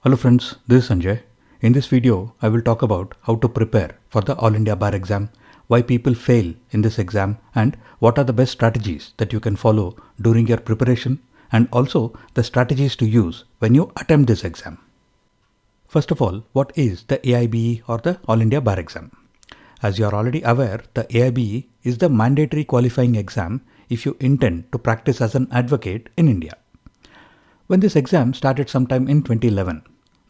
Hello friends, this is Sanjay. In this video, I will talk about how to prepare for the All India Bar exam, why people fail in this exam, and what are the best strategies that you can follow during your preparation, and also the strategies to use when you attempt this exam. First of all, what is the AIBE or the All India Bar exam? As you are already aware, the AIBE is the mandatory qualifying exam if you intend to practice as an advocate in India. When this exam started sometime in 2011,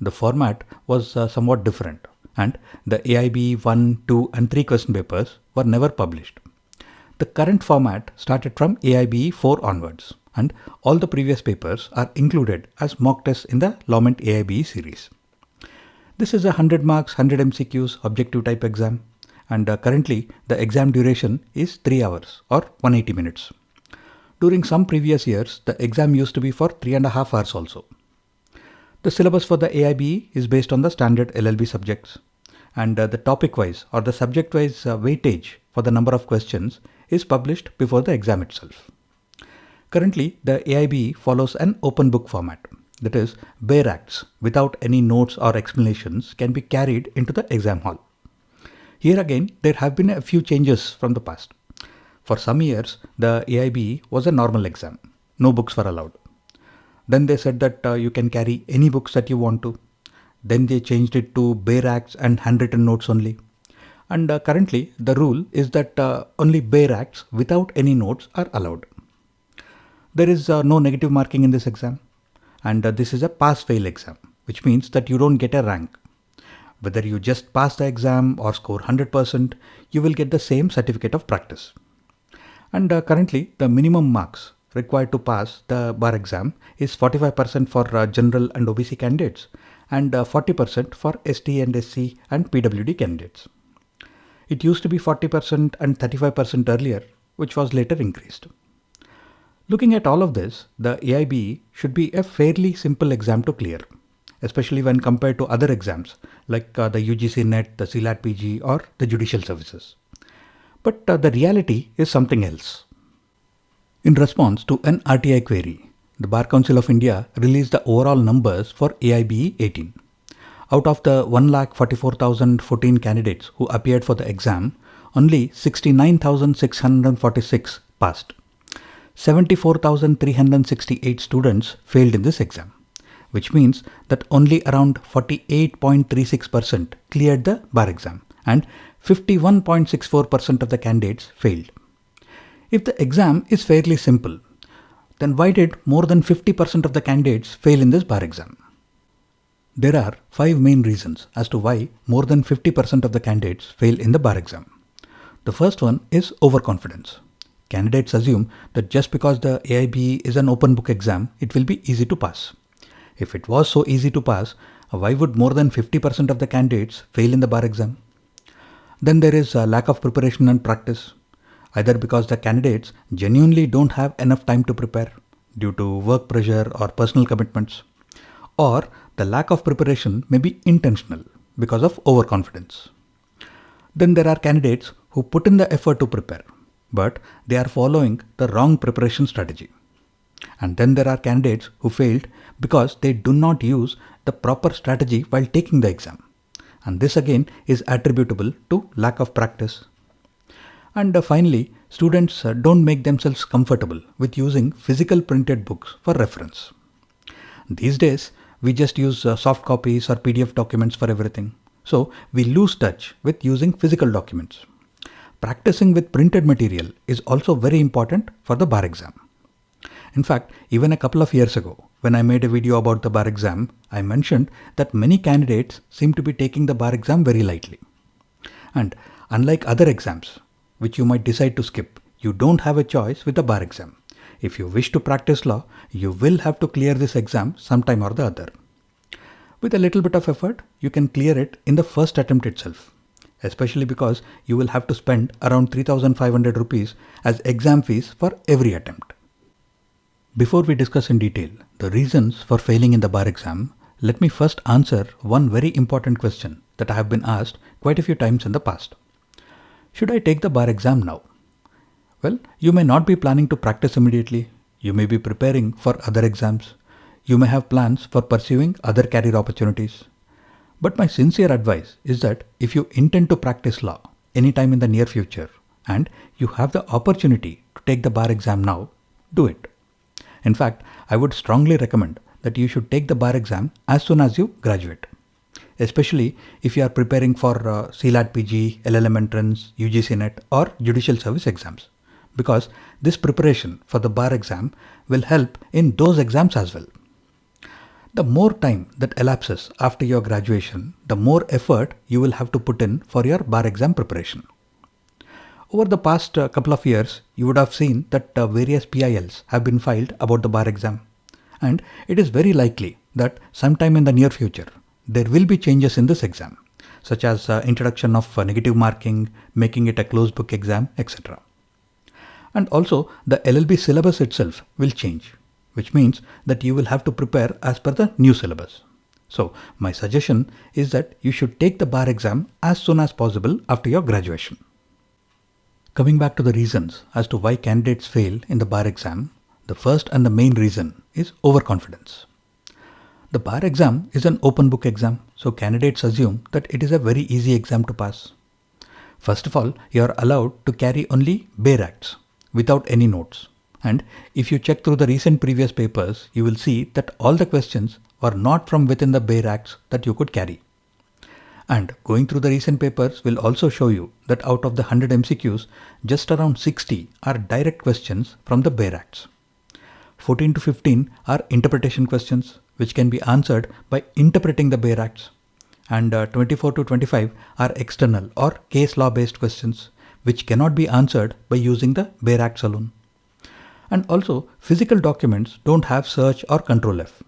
the format was somewhat different, and the AIBE 1, 2 and 3 question papers were never published. The current format started from AIBE 4 onwards, and all the previous papers are included as mock tests in the LawMint AIBE series. This is a 100 marks, 100 MCQs objective type exam, and currently the exam duration is 3 hours or 180 minutes. During some previous years, the exam used to be for 3.5 hours also. The syllabus for the AIBE is based on the standard LLB subjects, and the topic-wise or the subject-wise weightage for the number of questions is published before the exam itself. Currently, the AIBE follows an open book format. That is, bare acts without any notes or explanations can be carried into the exam hall. Here again, there have been a few changes from the past. For some years, the AIBE was a normal exam. No books were allowed. Then they said that you can carry any books that you want to. Then they changed it to bare acts and handwritten notes only. And currently, the rule is that only bare acts without any notes are allowed. There is no negative marking in this exam. And this is a pass-fail exam, which means that you don't get a rank. Whether you just pass the exam or score 100%, you will get the same certificate of practice. And currently, the minimum marks required to pass the bar exam is 45% for general and OBC candidates and 40% for ST and SC and PWD candidates. It used to be 40% and 35% earlier, which was later increased. Looking at all of this, the AIBE should be a fairly simple exam to clear, especially when compared to other exams like the UGC NET, the CLAT PG or the judicial services. But the reality is something else. In response to an RTI query, the Bar Council of India released the overall numbers for AIBE 18. Out of the 1,44,014 candidates who appeared for the exam, only 69,646 passed. 74,368 students failed in this exam, which means that only around 48.36% cleared the bar exam and 51.64% of the candidates failed. If the exam is fairly simple, then why did more than 50% of the candidates fail in this bar exam? There are 5 main reasons as to why more than 50% of the candidates fail in the bar exam. The first one is overconfidence. Candidates assume that just because the AIBE is an open book exam, it will be easy to pass. If it was so easy to pass, why would more than 50% of the candidates fail in the bar exam? Then there is a lack of preparation and practice, either because the candidates genuinely don't have enough time to prepare due to work pressure or personal commitments, or the lack of preparation may be intentional because of overconfidence. Then there are candidates who put in the effort to prepare, but they are following the wrong preparation strategy. And then there are candidates who failed because they do not use the proper strategy while taking the exam. And this again is attributable to lack of practice. And finally, students don't make themselves comfortable with using physical printed books for reference. These days, we just use soft copies or PDF documents for everything. So we lose touch with using physical documents. Practicing with printed material is also very important for the bar exam. In fact, even a couple of years ago, when I made a video about the bar exam, I mentioned that many candidates seem to be taking the bar exam very lightly. And unlike other exams, which you might decide to skip, you don't have a choice with the bar exam. If you wish to practice law, you will have to clear this exam sometime or the other. With a little bit of effort, you can clear it in the first attempt itself, especially because you will have to spend around 3,500 rupees as exam fees for every attempt. Before we discuss in detail the reasons for failing in the bar exam, let me first answer one very important question that I have been asked quite a few times in the past. Should I take the bar exam now? Well, you may not be planning to practice immediately. You may be preparing for other exams. you may have plans for pursuing other career opportunities. But my sincere advice is that if you intend to practice law anytime in the near future and you have the opportunity to take the bar exam now, do it. In fact, I would strongly recommend that you should take the bar exam as soon as you graduate, especially if you are preparing for CLAT PG, LLM entrance, UGC NET or judicial service exams, because this preparation for the bar exam will help in those exams as well. The more time that elapses after your graduation, the more effort you will have to put in for your bar exam preparation. Over the past couple of years, you would have seen that various PILs have been filed about the bar exam, and it is very likely that sometime in the near future, there will be changes in this exam, such as introduction of negative marking, making it a closed book exam, etc. And also the LLB syllabus itself will change, which means that you will have to prepare as per the new syllabus. So my suggestion is that you should take the bar exam as soon as possible after your graduation. Coming back to the reasons as to why candidates fail in the bar exam, the first and the main reason is overconfidence. The bar exam is an open book exam, so candidates assume that it is a very easy exam to pass. First of all, you are allowed to carry only bare acts without any notes. And if you check through the recent previous papers, you will see that all the questions were not from within the bare acts that you could carry. And going through the recent papers will also show you that out of the 100 MCQs, just around 60 are direct questions from the bare acts. 14 to 15 are interpretation questions, which can be answered by interpreting the bare acts. And 24 to 25 are external or case law based questions, which cannot be answered by using the bare acts alone. And also, physical documents don't have search or control F.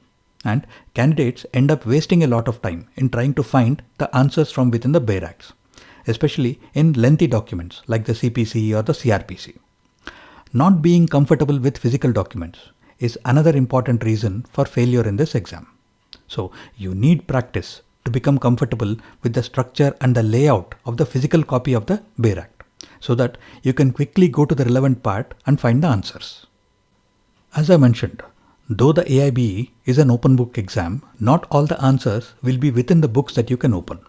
And candidates end up wasting a lot of time in trying to find the answers from within the bare acts, especially in lengthy documents like the CPC or the CRPC. Not being comfortable with physical documents is another important reason for failure in this exam. So you need practice to become comfortable with the structure and the layout of the physical copy of the bare act, so that you can quickly go to the relevant part and find the answers. As I mentioned, though the AIBE is an open book exam, not all the answers will be within the books that you can open.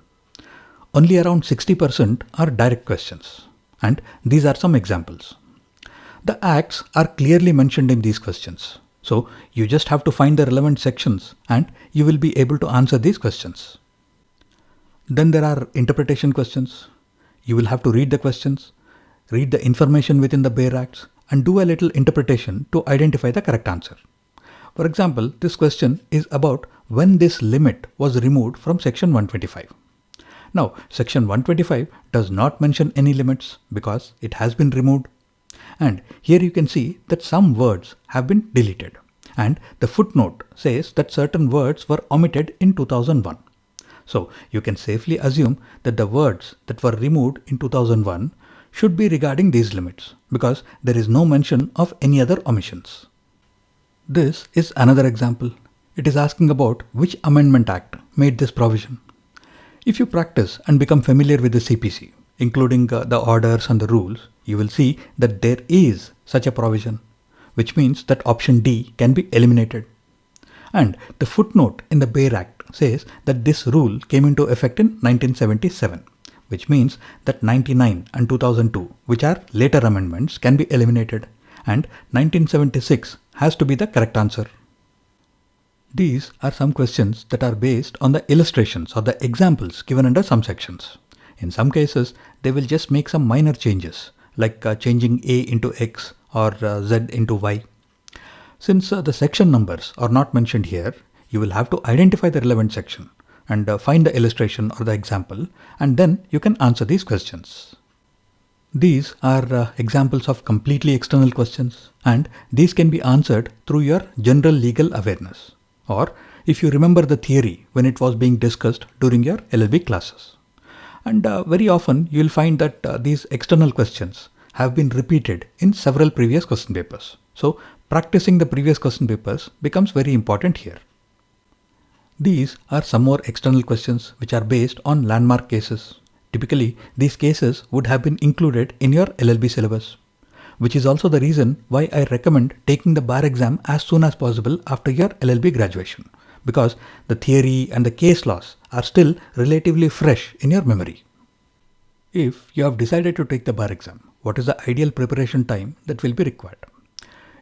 Only around 60% are direct questions, and these are some examples. The acts are clearly mentioned in these questions, so you just have to find the relevant sections and you will be able to answer these questions. Then there are interpretation questions. You will have to read the questions, read the information within the bare acts, and do a little interpretation to identify the correct answer. For example, this question is about when this limit was removed from section 125. Now, section 125 does not mention any limits because it has been removed. And here you can see that some words have been deleted. And the footnote says that certain words were omitted in 2001. So you can safely assume that the words that were removed in 2001 should be regarding these limits because there is no mention of any other omissions. This is another example. It is asking about which Amendment Act made this provision. If you practice and become familiar with the CPC, including the orders and the rules, you will see that there is such a provision, which means that option D can be eliminated. And the footnote in the bare act says that this rule came into effect in 1977, which means that 99 and 2002, which are later amendments, can be eliminated, and 1976 has to be the correct answer. These are some questions that are based on the illustrations or the examples given under some sections. In some cases, they will just make some minor changes, like changing A into X or Z into Y. Since the section numbers are not mentioned here, you will have to identify the relevant section and find the illustration or the example, and then you can answer these questions. These are examples of completely external questions, and these can be answered through your general legal awareness, or if you remember the theory when it was being discussed during your LLB classes. And very often you will find that these external questions have been repeated in several previous question papers. So practicing the previous question papers becomes very important here. These are some more external questions which are based on landmark cases. Typically, these cases would have been included in your LLB syllabus. which is also the reason why I recommend taking the bar exam as soon as possible after your LLB graduation, because the theory and the case laws are still relatively fresh in your memory. If you have decided to take the bar exam, what is the ideal preparation time that will be required?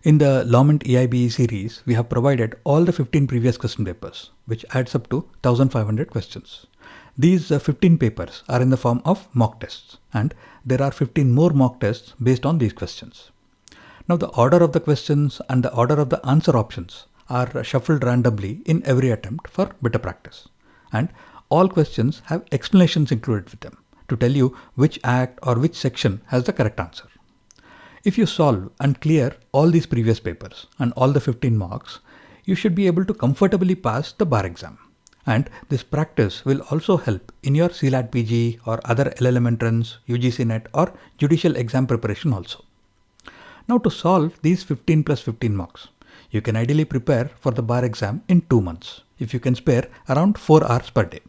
In the LawMint AIBE series, we have provided all the 15 previous question papers, which adds up to 1500 questions. These 15 papers are in the form of mock tests, and there are 15 more mock tests based on these questions. Now, the order of the questions and the order of the answer options are shuffled randomly in every attempt for better practice. And all questions have explanations included with them to tell you which act or which section has the correct answer. If you solve and clear all these previous papers and all the 15 marks, you should be able to comfortably pass the bar exam. And this practice will also help in your CLAT PG or other LLM entrance, UGC NET or judicial exam preparation also. Now, to solve these 15 plus 15 marks, you can ideally prepare for the bar exam in 2 months if you can spare around 4 hours per day.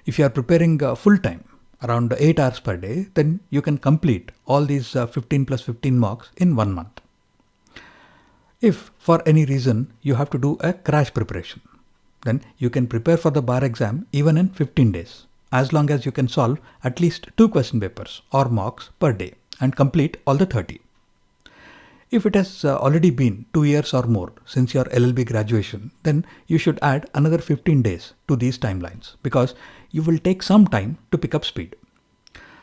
If you are preparing full time, around 8 hours per day, then you can complete all these 15 plus 15 marks in 1 month. If for any reason you have to do a crash preparation, then you can prepare for the bar exam even in 15 days, as long as you can solve at least 2 question papers or mocks per day and complete all the 30. If it has already been 2 years or more since your LLB graduation, then you should add another 15 days to these timelines, because you will take some time to pick up speed.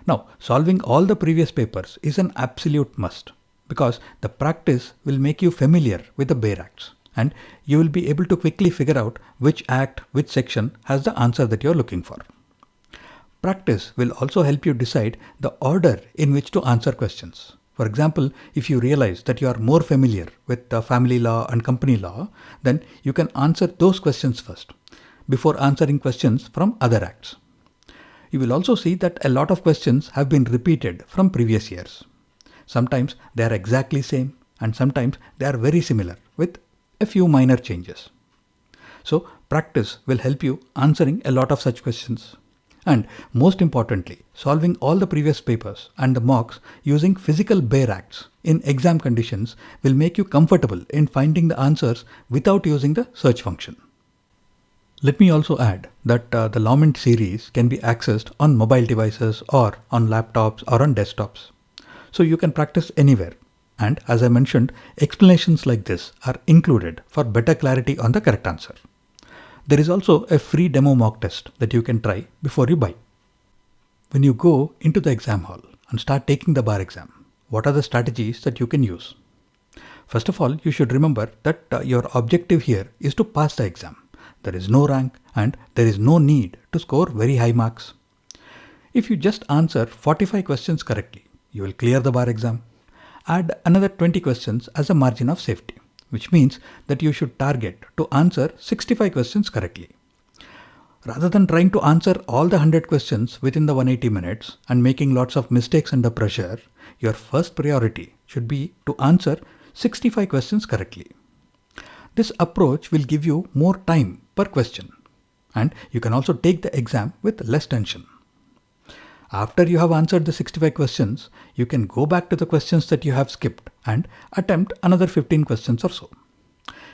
Now, solving all the previous papers is an absolute must, because the practice will make you familiar with the bare acts, and you will be able to quickly figure out which act, which section has the answer that you are looking for. Practice will also help you decide the order in which to answer questions. For example, if you realize that you are more familiar with the family law and company law, then you can answer those questions first before answering questions from other acts. You will also see that a lot of questions have been repeated from previous years. Sometimes they are exactly same, and sometimes they are very similar with a few minor changes. So practice will help you answering a lot of such questions. And most importantly, solving all the previous papers and the mocks using physical bare acts in exam conditions will make you comfortable in finding the answers without using the search function. Let me also add that the LawMint series can be accessed on mobile devices or on laptops or on desktops. So you can practice anywhere. And as I mentioned, explanations like this are included for better clarity on the correct answer. There is also a free demo mock test that you can try before you buy. When you go into the exam hall and start taking the bar exam, what are the strategies that you can use? First of all, you should remember that your objective here is to pass the exam. There is no rank and there is no need to score very high marks. If you just answer 45 questions correctly, you will clear the bar exam. Add another 20 questions as a margin of safety, which means that you should target to answer 65 questions correctly. Rather than trying to answer all the 100 questions within the 180 minutes and making lots of mistakes under pressure, your first priority should be to answer 65 questions correctly. This approach will give you more time per question, and you can also take the exam with less tension. After you have answered the 65 questions, you can go back to the questions that you have skipped and attempt another 15 questions or so.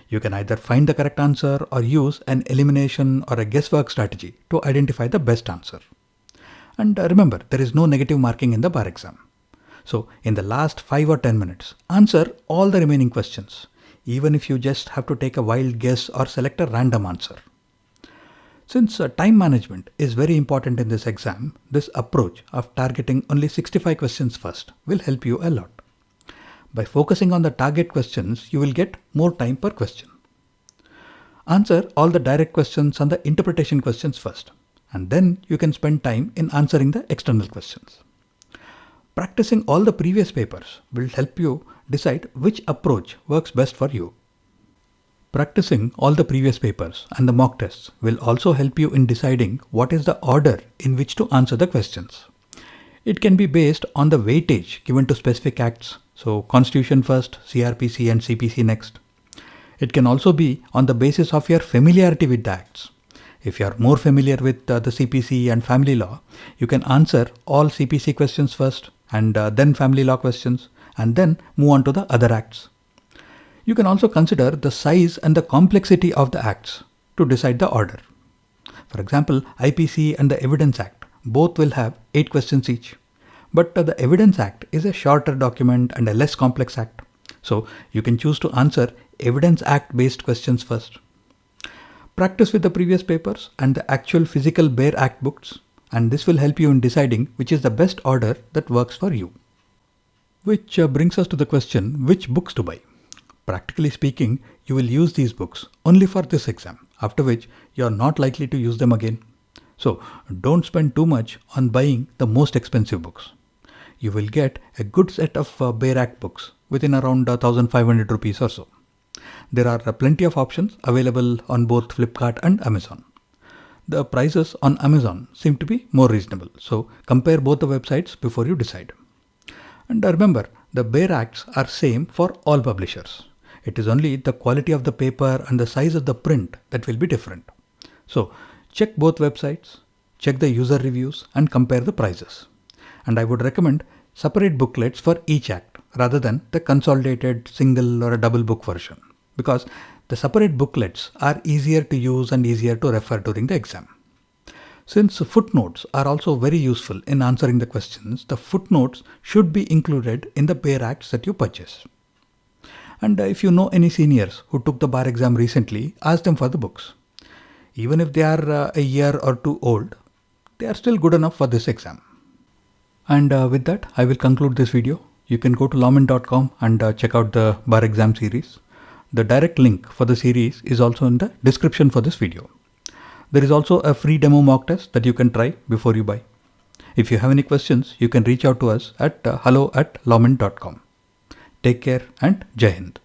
You can either find the correct answer or use an elimination or a guesswork strategy to identify the best answer. And remember, there is no negative marking in the bar exam. So in the last 5 or 10 minutes, answer all the remaining questions, even if you just have to take a wild guess or select a random answer. Since time management is very important in this exam, this approach of targeting only 65 questions first will help you a lot. By focusing on the target questions, you will get more time per question. Answer all the direct questions and the interpretation questions first, and then you can spend time in answering the external questions. Practicing all the previous papers will help you decide which approach works best for you. Practicing all the previous papers and the mock tests will also help you in deciding what is the order in which to answer the questions. It can be based on the weightage given to specific acts, so Constitution first, CRPC and CPC next. It can also be on the basis of your familiarity with the acts. If you are more familiar with the CPC and family law, you can answer all CPC questions first and then family law questions, and then move on to the other acts. You can also consider the size and the complexity of the acts to decide the order. For example, IPC and the Evidence Act both will have 8 questions each. But the Evidence Act is a shorter document and a less complex act. So you can choose to answer Evidence Act based questions first. Practice with the previous papers and the actual physical bare act books, and this will help you in deciding which is the best order that works for you. Which brings us to the question, which books to buy? Practically speaking, you will use these books only for this exam, after which you are not likely to use them again. So don't spend too much on buying the most expensive books. You will get a good set of bare act books within around 1500 rupees or so. There are plenty of options available on both Flipkart and Amazon. The prices on Amazon seem to be more reasonable, so compare both the websites before you decide. And remember, the bare acts are same for all publishers. It is only the quality of the paper and the size of the print that will be different. So check both websites, check the user reviews and compare the prices. And I would recommend separate booklets for each act rather than the consolidated single or a double book version, because the separate booklets are easier to use and easier to refer during the exam. Since footnotes are also very useful in answering the questions, the footnotes should be included in the bare acts that you purchase. And if you know any seniors who took the bar exam recently, ask them for the books. Even if they are a year or two old, they are still good enough for this exam. And with that, I will conclude this video. You can go to lawmint.com and check out the bar exam series. The direct link for the series is also in the description for this video. There is also a free demo mock test that you can try before you buy. If you have any questions, you can reach out to us at hello@lawmint.com. Take care and Jai Hind.